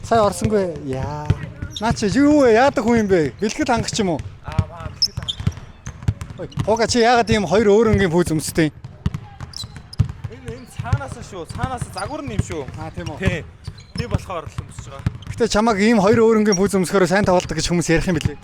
Сая орсонгүй. Яа. Наа чи юу вэ? Яадаг хүн юм бэ? Бэлгэд хангах ч юм уу? Бэлгэд хангах. Ой, хога чи яагаад ийм хоёр өөр өнгийн пүүз өмсдөй? Энэ цаанаас шүү. Цаанаас загвар нь юм шүү. Тийм үү. Тий. Би болохоор л өмсөж байгаа. Гэтэ чамаг ийм хоёр өөр өнгийн пүүз өмсөхөөр сайн тоглодог гэж хүмүүс ярих юм билээ.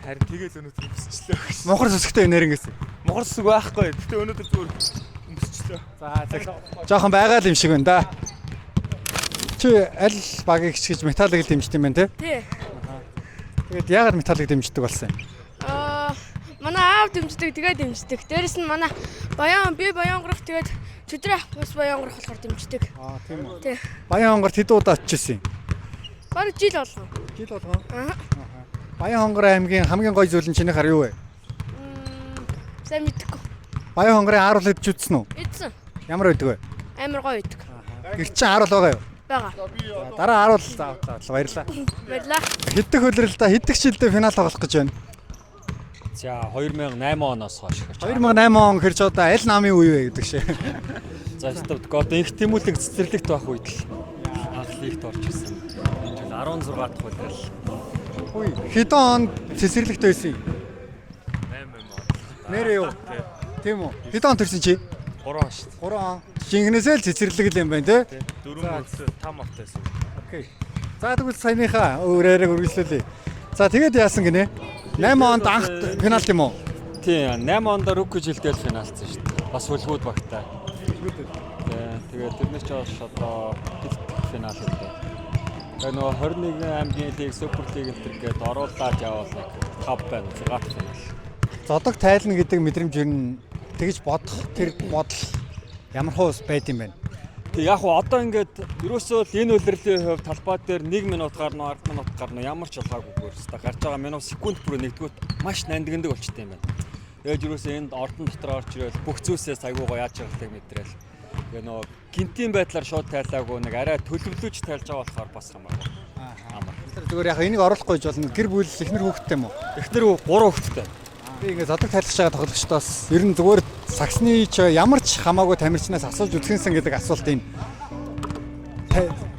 Харин тэгэл өнөөдөр өмсчлөө гэж. Монхор сүсгтэй нэрнгээс. Монхор сүсэг байхгүй. Гэтэ өнөөдөр зүгээр өмсчлөө. За жоохон байгаа л юм шиг байна да. Чи аль багийг хичгэж металлыг дэмждэг юм байна тий? Тэгээд яагаад металлыг дэмждэг болсон юм? Манай аав дэмждэг, тэгээд дэмждэг. Дээрэс нь манай би баян онгорох тэгээд чөдрөө бас баян онгорох болохоор дэмждэг. Тийм үү. Тий. Баян хонгорт хэд удаа очижсэн юм? Бараг жил болгоо. Жил болгоо. Баян хонгор аймгийн хамгийн гоё зүйл нь чиний хар юу вэ? Сайн мэдэхгүй. Баян хонгорын ааруул идэж үзсэн үү? Идсэн. Ямар байдаг вэ? Амар гоё идэг. Гэр чинь ааруул байгаа юу? Бага. Дараа ааруул заавал баярлаа. Баярлаа. Хэддэг хөлрөлтөө хэддэг жилдээ финал тоглох гэж байна? За 2008 оноос хойш. 2008 он хэрч одоо аль намын үе вэ гэдэг шиг. За одоо их тэмүүлэг цэцэрлэгт байх үед л анх лигт орж ирсэн. Энэ жил 16 дахь удаа л. Үгүй хэдэн он цэцэрлэгт байсан юм? 8 он. Нэрээ юу? Тийм үү. Хэдэн он төрсөн чи? 3 он шүү дээ. 3 он. Жинхнээсээ л цэцэрлэг л юм байна те. 4 мөрсөд 5 автайсан. Окей. За тэгвэл саяныхаа өөрөөрөө үргэлжлүүлье. За тэгээд яасан гинэ? 8 онд анх финал юм уу? Тийм 8 онд рүүки жилдээ л финалцсан шүү дээ. Бас хөлгүүд багтаа. Тэгээд тэрнээс ч хойш одоо финал хийлээ. Тэгээ нөгөө 21 аймгийн лиг, супер лиг гэдэг оруулаад явал нэг 5 байна. 6 дахь финал. Зодог тайлна гэдэг мэдрэмж ер нь тэгж бодох тэр бодол ямар хуус байд юм бэ? Тэг яг уу одоо ингээд ерөөсөө л энэ үлрэлийн хувьд талбай дээр 1 минут гарна, 10 минут гарна ямар ч ялгаагүйгээр хэвээр гарч байгаа минут секунд бүр нэгдгүүт маш нандиндаг болчтой юм байна. Тэгээд ерөөсөө энд ордон дотор орж ирэл бүх зүйлсээс агуугаа яаж байгаатай мэдрээл. Тэгээ нөгөө гинтийн байдлаар шууд тайлаагүй нэг арай төлөвлөж тайлж байгаа болохоор бас хамаагүй. Амар. Зүгээр яг энийг оруулахгүй ч болно. Гэр бүл эхнэр хүүхэдтэй юм уу? Эхнэр 3 хүүхэдтэй. Би ингээд зодог тайлгаж байгаа тоглогчдоос ер нь зүгээр саксны ч ямар ч хамаагүй тамирчнаас асууж үзхэнсэн гэдэг асуулт юм.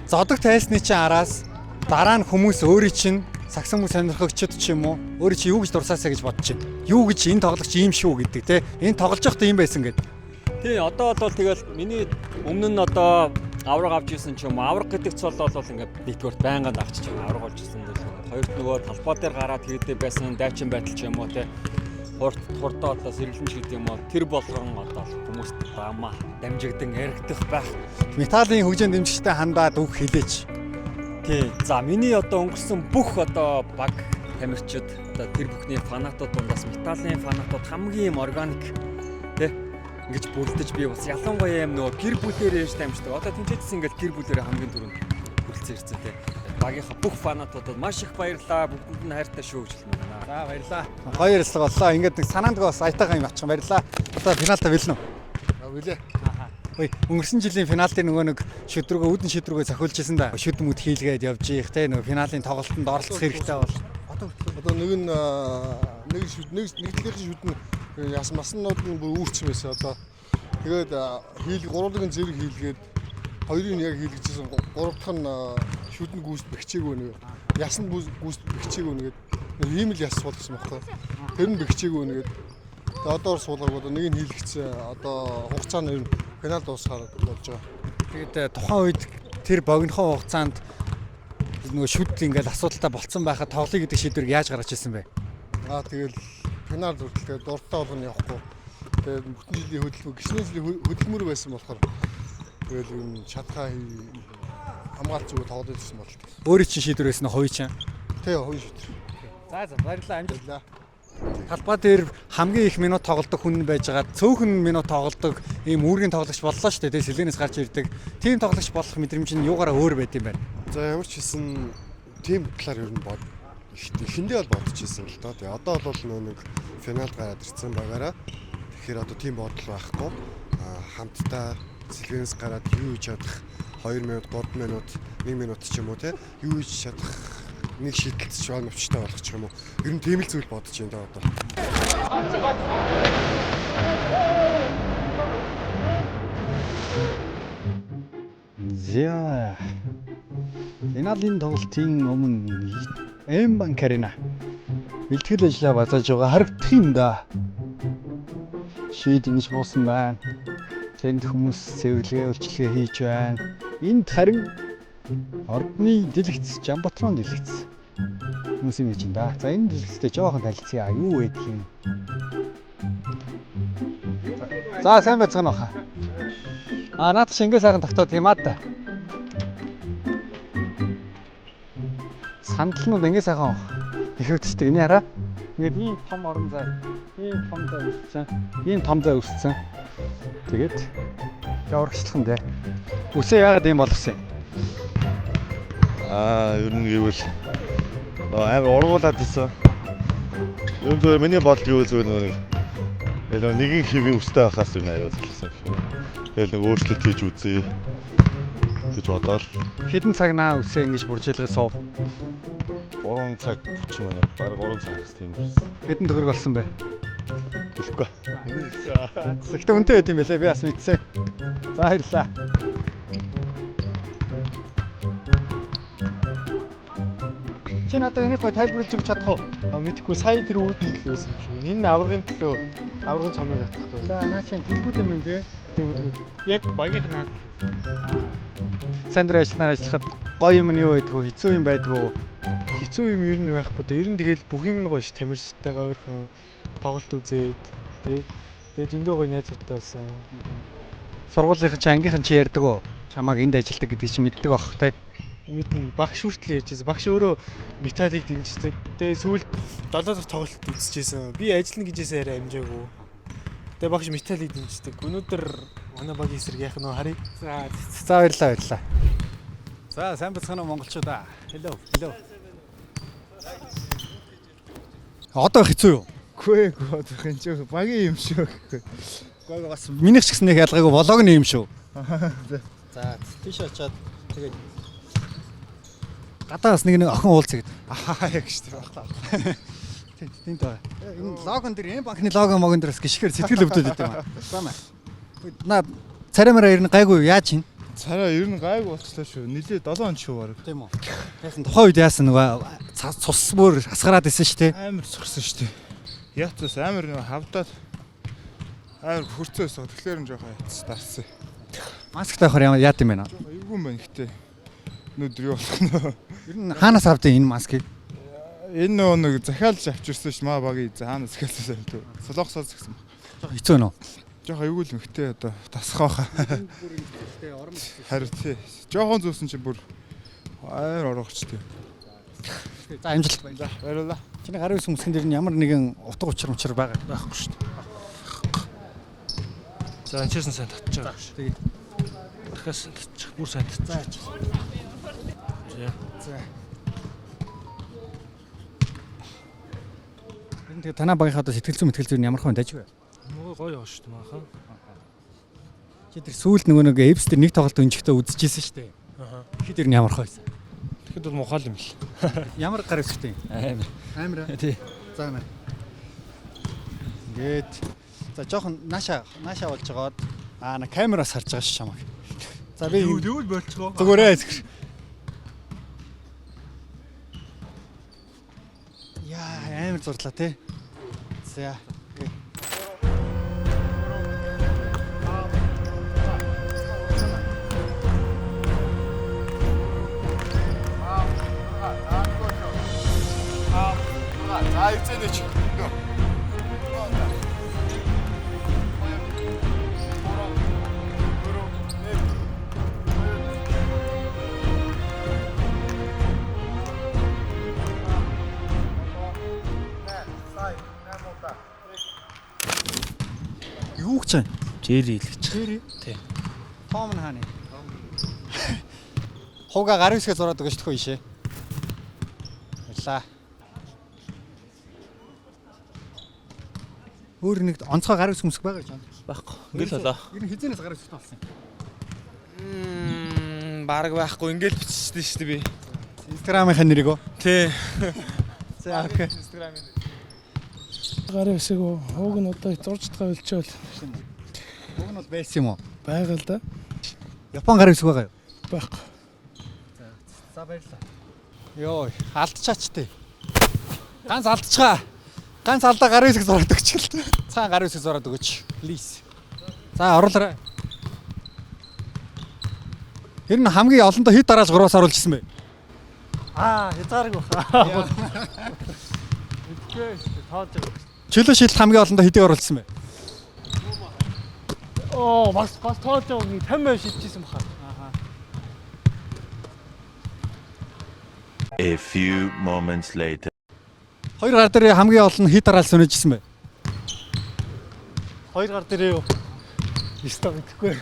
Зодог тайлсны чинь араас дараа нь хүмүүс өөрийн чинь саксан мөн сонирхогчд ч юм уу өөрийн чинь юу гэж дурсаасаа гэж бодож байна. Юу гэж энэ тоглогч ийм шүү гэдэг те. Энэ тоглож байхдаа ийм байсан гэдэг. Тий одоо бол тэгэл миний өмнө нь одоо авраг авч ирсэн ч юм уу авраг гэдэг цол бол ингээд нэгдүгээр байнгын авчиж байгаа авраг болж ирсэн дээ. Хоёрт нөгөө талбай дээр гараад хийдэг байсан дайчин байдал ч юм уу те. Хурдаа одоо сэргэлэмж гэдэг юм уу тэр болгон одоо хүмүүст баамаа дамжигдан яригдах байх. Металлын хөгжөөнд дэмжигчтэй хандаад үг хэлээч. Тий. За миний одоо өнгөрсөн бүх одоо баг тамирчид одоо тэр бүхний фанатууд дундаас металлын фанатууд хамгийн органик тий ингэж бүрдэж би бас ялангуяа юм нөгөө гэр бүлээр ярьж дамждаг. Одоо тэмцээдсэн ингээд гэр бүлээр хамгийн түрүүнд хүрэлцэн ирсэн тий. Багийнхаа бүх фанатуудад маш их баярлалаа. Бүгдэнд нь хайртай шүү гэж хэлмээр байна. За баярлаа. Гоё ярилцлага боллоо. Ингээд нэг санаанд бас аятайхан юм ачих баярлаа. Одоо финалта билнэ үү? Билээ. Ой, өнгөрсөн жилийн финал дээр нөгөө нэг шүдрөгөө үүдэн шүдрөгөө зохиулж ирсэн да. Шүд мүд хийлгээд явж их те нөгөө финалийн тоглолтод оролцох хэрэгтэй бол. Одоо нэг талынхын шүд нь маснууд нь бүр үүрч байсан. Одоо тэгээд хийлэг 3 дахин зэрэг хийлгээд хоёрын яг хийлгэжсэн 3 дахь нь шүд нь гүйст бэхчихээгүй нэг. Яс нь гүйст бэхчихээгүй нэгээд ийм л яс болгосон байхгүй. Тэр нь бэхчихээгүй нэгээд одоо суулгаагүй одоо нэг нь хийлгэсэн. Одоо хугацаанд ер нь финал дуусахаар болж байгаа. Тэгээд тухайн үед тэр богинохоо хугацаанд нөгөө шүд ингээл асуудалтай болцсон байхад тоглоё гэдэг шийдвэрийг яаж гаргаж ирсэн бэ? Тэгэл финал хүртэл дуртай болгоно явахгүй. Тэгээд бүтэн жилийн хөдөлмөр, гişний жилийн хөдөлмөр байсан болохоор тэгэл энэ чадхаа хамгаалж өгөө тоглож ирсэн бол. Өөрийн чинь шийдвэр байсан нь хувийн чинь. Тий, хувийн шийдвэр. За баярлалаа амжилтлаа. Талбай дээр хамгийн их минут тоглодог хүн байж байгаа цөөхөн минут тоглодог ийм үүргийн тоглогч боллоо шүү дээ. Сэлэнээс гарч ирдэг. Тим тоглогч болох мэдрэмж нь юугаараа өөр байд юм байна. За ямар ч хэлсэн тим талаар ер нь эхэндээ бол бодож ирсэн л доо. Тэгээ одоо бол нэг финалд гараад ирсэн байгаараа тэгэхээр одоо тим бодол байхгүй. Хамтдаа сэлэнээс гараад юу хийж чадах 2 минут, 3 минут, 1 минут ч юм уу те юу хийж чадах нэг шийдэлцэж байгаа навчтай болгочих юм уу. Ер нь тийм л зүйл бодож байна да одоо. За Финалийн тоглолтын өмнө Эмбанк Арена бэлтгэл ажлаа базааж байгаа харагдах юм да. Шийд ингэж буусан байна. Тэнд хүмүүс цэвэрлэгээ үйлчлэгээ хийж байна. Энд харин ордны дэлгэц Жамбатрон дэлгэц хүмүүс юм чинь да. За энэ дэлгэцтэй жоохон танилцъя. Юу байдаг юм? За сайн байцгаана уу. Наад шингээ сайхан тогтоод юм аа та. Сандалнууд ингэ сайхан ихэвчтэй энэ хараа. Ингээд ийм том орон зай, ийм том зай өссөн, ийм том зай өссөн. Тэгээд яварчлах нь дээ. Үсээ яагаад ийм болгосон юм? Ер нь гэвэл амар ургуулад исэн. Ер нь миний бодол гэвэл зүгээр нэг хэвийн өстэй байхаас юм аяа болсон. Тэгэл нэг өөрчлөлт хийж үзье гэж бодоод Хэдэн цаг наа үсээ ингэж бүржээлгээ суув. 3 цаг 40 минут, бараг 3 цаг тийм байсан. Хэдэн төгрөг болсон бэ? Хэлэхгүй. Тэгтээ үнэтэй байт юм байлээ. Би бас мэдсэн. За баярлалаа. Чи надад энийг тайлбарлаж өгч чадах уу? Мэдхгүй сая тэр үүдний төлөө байсан юм. Энэ аврагын төлөө аврагын цомыг татах төлөө. За наа чинь төлбөр юм дээ. Яг багийнх нь Сандра ажиллахад гоё юм нь юу байдгүй, хэцүү юм байдгүй. хэцүү юм ер нь байхгүй да. Ер нь тэгэл бүх юм гоё ш тамирчтайгаа өөрхөн тоглолт үзээд тэгээд эндээ гоё найзуудтай байсан. Сургуулийн чи ангийнхан чи ярьдаг уу? Чамааг энд ажилдаг гэдэг чи мэддэг бах те. Мэднэ багш хүртэл ярьжсэн. Багш өөрөө металлыг дэмждэг. Тэгээд сүүлд 7 дахь тоглолт үзчихсэн. Би ажиллана гэжсэн арай амжаагүй. Тэгээд багш металлыг дэмждэг. Өнөөдөр манай багийн эсрэг яах нь харъя. За баярлалаа. За сайн бацгаана монголчуудаа. Hello. Одоо хэцүү юу? Гүй бодох юм чи багийн юм шүү. Гой бас минийх ч гэсэн нэг ялгаагүй влогны юм шүү. За тийш очиад тэгээд гадаас нэг охин уулзъя гэдэг. Яг шүү дээ багтаа. Тэнд байгаа. Энэ логон дээр банкны лого могон дээрс гიშгээр сэтгэл өвдөд өгдөг юм аа. Баамаа. Наа царамаараа ирнэ гайгүй яаж ийн? Цараа ер нь гайгүй болчихлоо шүү. Нилээ 7 он шүү баг. Тийм үү. Яасан тухайн үед яасан нөгөө цус бүр асгараад исэн шүү дээ. Амар цогсон шүү дээ. Яцс амар нэг хавдаад амар хөрцөөс. Тэгэхээр нь жоохон старсан. Маск таахаар яат юм бэ наа? Эвгүй мэн ихтэй. Өнөөдөр юу болох нь? Ер нь хаанаас авдیں۔ Энэ маскыг? Энэ нэг захиалж авчирсан ш маа багийн хаанаас захиалсан юм. Солонгосоос гэсэн. Жоо хэцүү нөө. Жоохон эвгүй л ихтэй одоо тасхаахаа. Харин тий. Жоохон зөөсөн чи бүр амар орохчтой. За амжилт байна. За баярлалаа. Чиний гарын ус өмсгөн дээр нь ямар нэгэн утга учир байгаа байхгүй шүү дээ. За анчаас нь сайн татчих байгаа шүү. Тэгээд Дахиад татчих. Бүр сайн татчих. за. Тэгээд танаа багийнхаа одоо сэтгэл зүйн ямар хон дайж вэ? Муу гоё яваа шүү дээ maaхан. Чи тэр сүүлд нөгөө нэг эвс дээр нэг тоглолт өнжихдээ үзчихсэн шүү дээ. Аа. Тэгэхэд тэр нь ямар хойсон? Тэгэхэд бол мухаал юм л. Ямар гар өсгтэй? Амар. Тий. За нэ. Ингээд за жоохон нааша болж байгаад на камераас харж байгаа ш чамаг. За би Юу л болчихгоо. зүгээрээ эсгэр. Яа амар зурлаа те. За. За ицэнэ чи. Юу гэж байна? Жэри л гэж. Жэри? Тий. Том нь хааны. Хууга гар үсгээ зураад өгч төхөө ишээ. Баярлаа. Өөр нэг онцгой гар үсг өмсөх байгаа гэж байна. Байхгүй. Ингээл болоо. Ер нь хизэнээс гар үсгтэй болсон юм. Бараг байхгүй ингээл биччихсэн шүү дээ би. Инстаграмынхаа нэрийг үү? Тий. За окей. Гарын хэсэг хууг нь одоо зурж тавилчвал Уг нь бол байсан юм уу? байгаа л да. Япон гар үсг байгаа юу? Байхгүй. баярлалаа. Йоо, алдчихаач тий. Ганц алдчихаа. Ганц алдаа гарын хэсэг зураад өгч гэлээ. Цаан гарын хэсэг зураад өгөөч. Please. За оруулаарай. Тэр нь хамгийн олондоо хэд дарааж 3-аас оруулжсэн бэ? Хязгааргүй баха. Мэдгүй тоож байгаа. Чөлөө шилд хамгийн олондоо хэдийг оруулжсэн бэ? Бас тоож байгаа 50 шилжижсэн баха. A few moments later. Хоёр гар дээр хамгийн олон хэд дарааж сүнэжсэн бэ? Хоёр гар дээр юу? Исто мэдхгүй.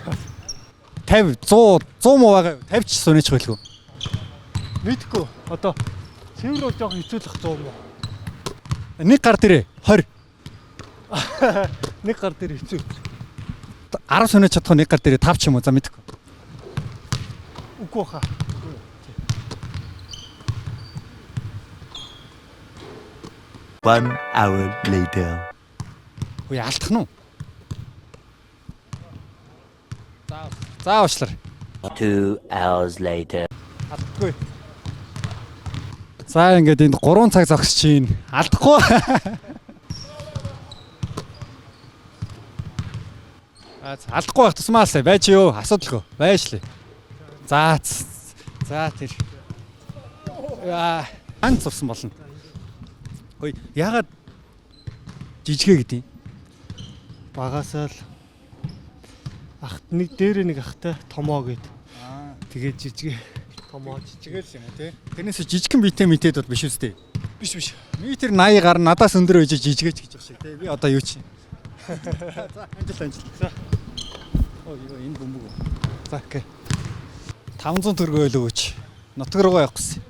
50, 100 муу байгаа. 50 ч сүнэж хөлгөө. Мэдхгүй. Одоо цэвэр бол жоохон хэцүүлэх 100 муу. Нэг гар дээр 20. Нэг гар дээр хэцүү. 10 сүнэж чадах нэг гар дээр 5 ч юм уу за мэдэхгүй. Үгүй баха. 1 hour later. Үгүй алдах нь уу? За уучлаар. 2 hours later. Алдахгүй. За ингээд энд 3 цаг зогсож чинь алдахгүй. Алдахгүй байх тусмаасаа байж юу? Асуудалгүй. Байж лээ. За тэр. Ганц зурсан болно. Хөөе, ягаад жижигэ гэдэг юм? Багасаа л ахт нэг дээр нэг ахтай томоо гэд. Тэгээд жижиг томоо Жижигэл юм уу те? Тэрнээс жижигхэн битэд бол биш үстэй. биш. Метр 80 гарна надаас өндөр байж жижигэж гэж байна шиг те. Би одоо юу чи? За амжилт. За. Оо энэ бөмбөг. За окей. 500 төгрөгөө өгөөч. Нутг руугаа явах гэсэн.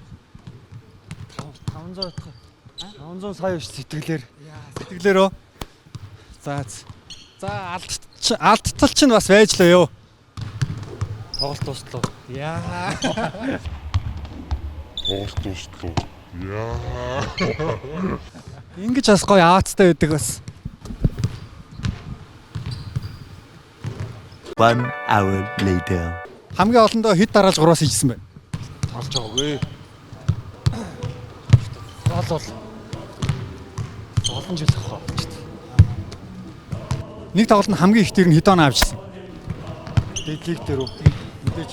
500 сая ш сэтгэлээр. Сэтгэлээр өө. За алдтал чинь бас байж лөө ёо. Тоглолт дуслаа. Яа. Ингэж бас гоё аацтай байдаг бас. 1 hour later. Хамгийн олондоо хэд дарааж 3-аас ижсэн бэ? Толж байгаагүй. Олон жил ахаа. Нэг тоглолтод хамгийн их тэр нь хэд оноо авчихсан? Лиг дээр үү? Мэдээж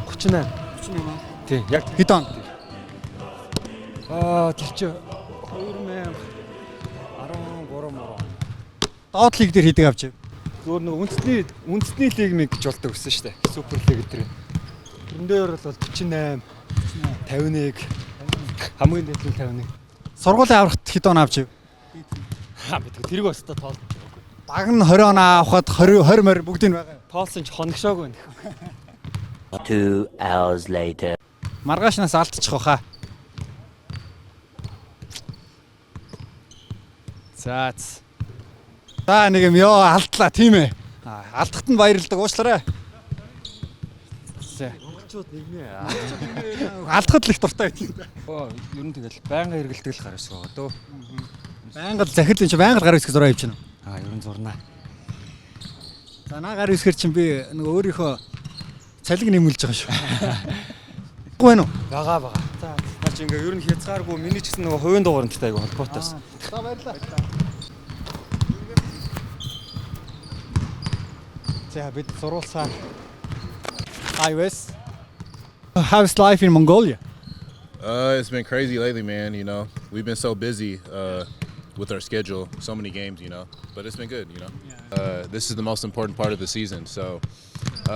38. 38. Тий, яг Хэд он? тэр чи 2013 мөрөө. Доод лиг дээр хэдэг авчих. Зөөр нэг үндэсний лиг мэг гэж болдог гэсэн шүү дээ. Супер лиг гэдэг. Тэрэн дээр бол 48, 51 хамгийн дээд нь 51. Сургуулийн аврагт хэд оноо авчих? Мэдгүй тэрийг бас та тоол. Баг нь 20 оноо авахад 20 морь бүгд нь байгаа. Тоолсон ч хоногшоогүй нэх. 2 hours later. Маргаашнаас алдчих واخа. За нэг юм ёо алдлаа тийм ээ. Алдахт нь баярлалдаг уучлаарай. За. Монголчууд нэгнээ. Алдахад л их дуртай байдаг. Ер нь тэгэл байнга эргэлдэг л гар хэсэг байгаа дөө. Байнга л захирал энэ чи байнга гар хэсэг зураа явчихна. Ер нь зурнаа. За наа гар хэсгэр чинь би нөгөө өөрийнхөө цалиг нэмүүлж байгаа шүү. Гүү байна уу? Бага. За наач ингээ ер нь хязгааргүй миний ч гэсэн нөгөө хувийн дугаартай айгу холбоотойс. За баярлалаа. За бид зурулсаа. How's life in Mongolia? It's been crazy lately, man. You know, we've been so busy with our schedule, so many games, you know. But it's been good, you know. This is the most important part of the season, so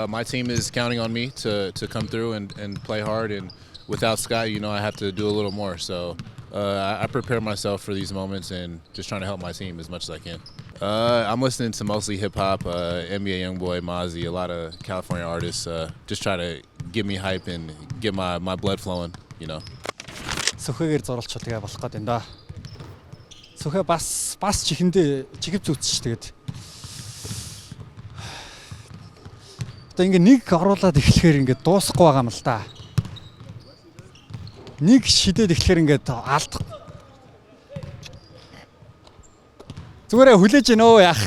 my team is counting on me to come through and play hard. And without Scott, you know, I have to do a little more. So I prepare myself for these moments and just trying to help my team as much as I can. I'm listening to mostly hip hop, NBA YoungBoy, Mozzie, a lot of California artists. Just try to get me hype and get my blood flowing, you know. Сөхөгээр зуралч тэгээ болох гэдэг энэ да. Сөхөө бас чихэв зүтч тэгээд. Одоо ингээ нэг оруулаад эхлэхээр ингээ дуусахгүй байгаа юм л да. Нэг шидээд эхлэхээр ингээ алдах. Зүгээрээ хүлээж гинэ өө яах.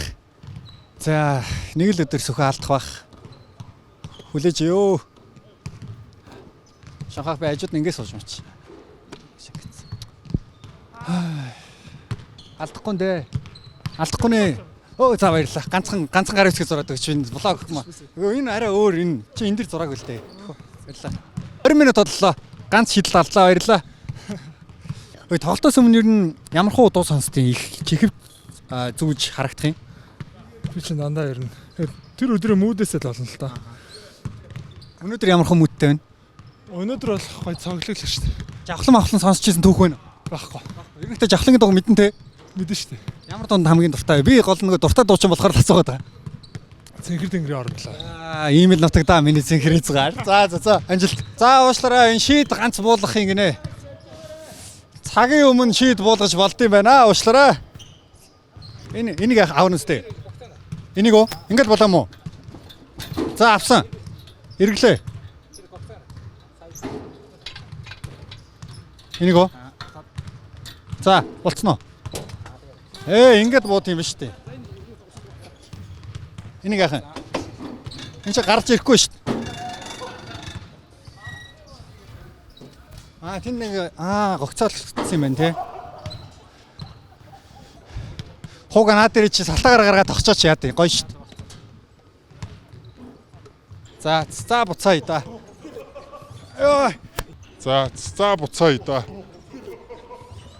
За нэг л өдөр сөхөө алдах бах. Хүлээж ёо. Шанхаг би ажууд нь ингээс сууж мач. Алдахгүй нэ. Алдахгүй нэ. Өө за баярлаа. Ганцхан гар үсгээ зураад өгч байна. Блог маа. Энэ арай өөр энэ. Чи энэ дэр зураг үл дээ. Баярлаа. 20 минут бодлоо. Ганц шидэл алдлаа баярлаа. Ой тоглолтоос өмнө ер нь ямар хуу дуу сонсдیں۔ Их чихэв зүүж харагдах юм. Би ч дандаа ер нь тэр өдрөө мүүдээсээ л болно л да. Өнөөдөр ямар хуу мүүдтэй байна? Өнөөдөр бол гой цоглог л шүү дээ. Жавхлан сонсч ирсэн түүх байна. Байхгүй. Ер нь тэ жавхлангийн дуу мэдэн тэ. Мэдэн шүү дээ. Ямар дунд хамгийн дуртай вэ? Би гол нэг дуртай дуучин болохоор л асуугаад байгаа. Цэнхэр тэнгэрийн орлоо. Ийм л нутагдаа миний цэнхэр эзгаар. За амжилт. За уушлаараа энэ шийд ганц буулгахын гинэ. Цагийн өмнө шийд буулгаж болд юм байна. Уушлаараа. Энийг авах нүстэй. Энийг үү? Ингээд болоо мó. За авсан. Эргэлээ. Энийг үү? За болцсноо. Ингээд бууд юм ба штэ. Энийг яах вэ? Энд чи гарч ирэхгүй шүү дээ. Тэн нэг гогцоолсон юм байна те. Хууга наад дээр чи салтаагаар гаргаад тогчооч яа дээ. Гоё шүү дээ. За буцаая да. Йоо. За буцаая да.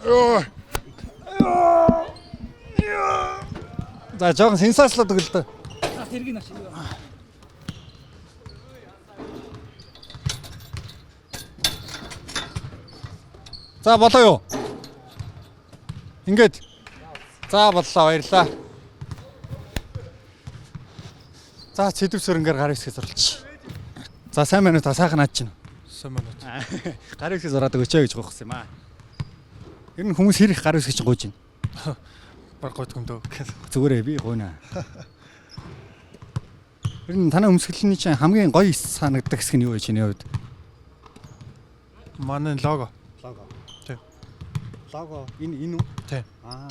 Йоо. За жоохон сенсацлаад өгөл дөө. За болоо юу? Ингээд. За боллоо баярлаа. За цэдв сөрөнгөр гар хэсгээ зурлаач. За сайн байна уу та сайхан наад чинь. Сайн байна уу. Гар хэсгээ зураад өгөөч гэж гоохсон юм аа. Ер нь хүмүүс хэрэг гар хэсгээ чинь гуйж байна. Баг гойдгом дөө. Зүгээрээ би гуйнаа. Ер нь танай өмсгөлний чинь хамгийн гоё санагддаг хэсэг нь юу вэ чиний хувьд? Манай лого. Лого. Тийм. Лого энэ үү? Тийм. Аа.